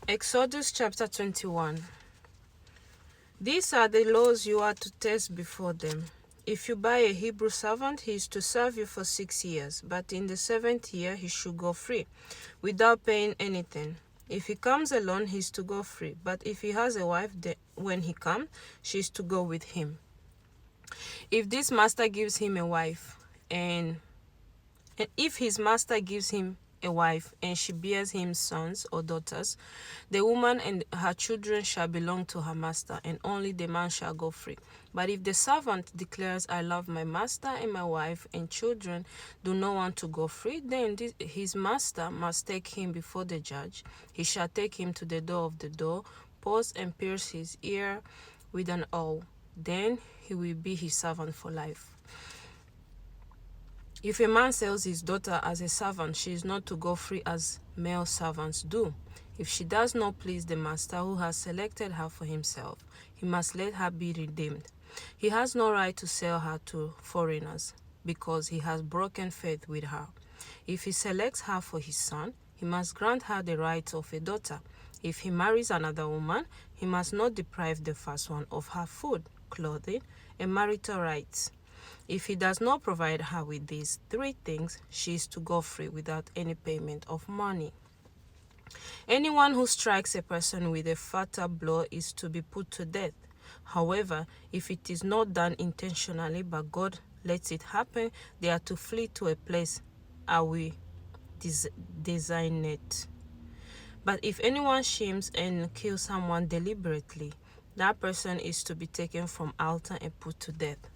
Exodus chapter 21. These are the laws you are to test before them. If you buy a Hebrew servant, he is to serve you for 6 years, but in the 7th year he should go free, without paying anything. If he comes alone, he is to go free, but if he has a wife, when he comes, she is to go with him. If this master gives him a wife, and if his master gives him a wife, and she bears him sons or daughters, the woman and her children shall belong to her master, and only the man shall go free. But if the servant declares, I love my master, and my wife and children do not want to go free, then his master must take him before the judge. He shall take him to the door of the door, pause and pierce his ear with an awl. Then he will be his servant for life. If a man sells his daughter as a servant, she is not to go free as male servants do. If she does not please the master who has selected her for himself, he must let her be redeemed. He has no right to sell her to foreigners, because he has broken faith with her. If he selects her for his son, he must grant her the rights of a daughter. If he marries another woman, he must not deprive the first one of her food, clothing, and marital rights. If he does not provide her with these 3 things, she is to go free without any payment of money. Anyone who strikes a person with a fatal blow is to be put to death. However, if it is not done intentionally but God lets it happen, they are to flee to a place I will designate. But if anyone shames and kills someone deliberately, that person is to be taken from altar and put to death.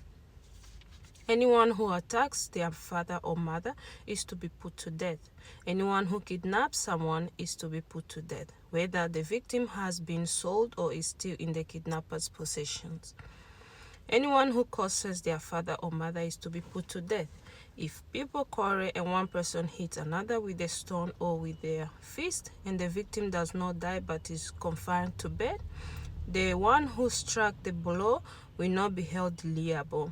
Anyone who attacks their father or mother is to be put to death. Anyone who kidnaps someone is to be put to death, whether the victim has been sold or is still in the kidnapper's possessions. Anyone who curses their father or mother is to be put to death. If people quarrel and one person hits another with a stone or with their fist, and the victim does not die but is confined to bed, the one who struck the blow will not be held liable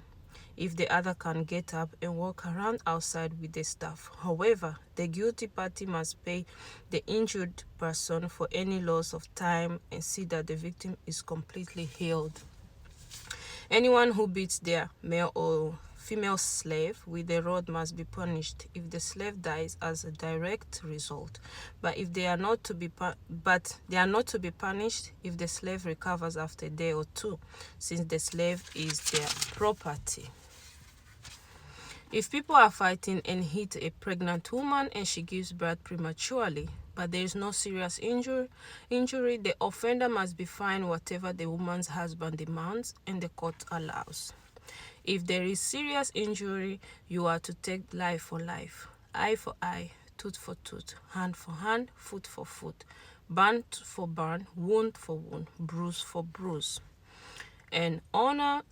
if the other can get up and walk around outside with the staff. However, the guilty party must pay the injured person for any loss of time and see that the victim is completely healed. Anyone who beats their male or female slave with a rod must be punished if the slave dies as a direct result. But they are not to be punished if the slave recovers after a day or 2, since the slave is their property. If people are fighting and hit a pregnant woman and she gives birth prematurely, but there is no serious injury, the offender must be fined whatever the woman's husband demands and the court allows. If there is serious injury, you are to take life for life, eye for eye, tooth for tooth, hand for hand, foot for foot, burn for burn, wound for wound, bruise for bruise. An owner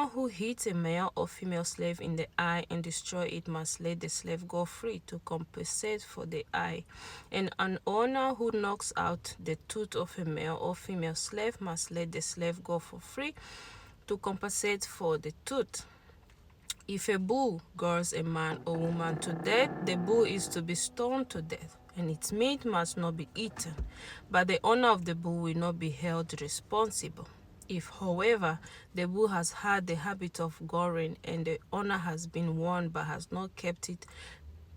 who hits a male or female slave in the eye and destroys it must let the slave go free to compensate for the eye. And an owner who knocks out the tooth of a male or female slave must let the slave go for free to compensate for the tooth. If a bull gores a man or woman to death, the bull is to be stoned to death, and its meat must not be eaten, but the owner of the bull will not be held responsible. If, however, the bull has had the habit of goring and the owner has been warned but has not kept it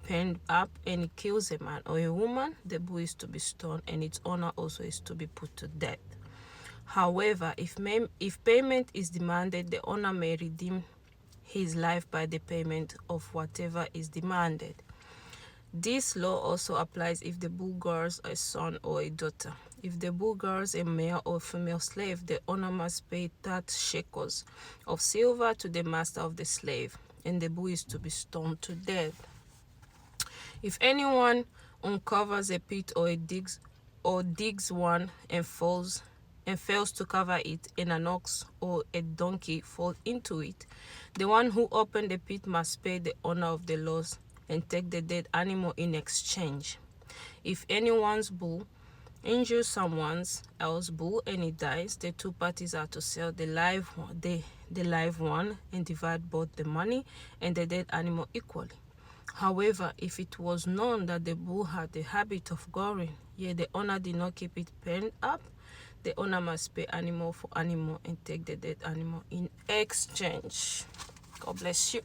penned up and it kills a man or a woman, the bull is to be stoned and its owner also is to be put to death. However, if payment is demanded, the owner may redeem his life by the payment of whatever is demanded. This law also applies if the bull gores a son or a daughter. If the bull gores a male or female slave, the owner must pay 30 shekels of silver to the master of the slave, and the bull is to be stoned to death. If anyone uncovers a pit or digs one and fails to cover it, and an ox or a donkey falls into it, the one who opened the pit must pay the owner of the loss and take the dead animal in exchange. If anyone's bull injures someone else's bull and it dies, the 2 parties are to sell the live one and divide both the money and the dead animal equally. However, if it was known that the bull had the habit of goring Here the owner did not keep it penned up. The owner must pay animal for animal and take the dead animal in exchange. God bless you.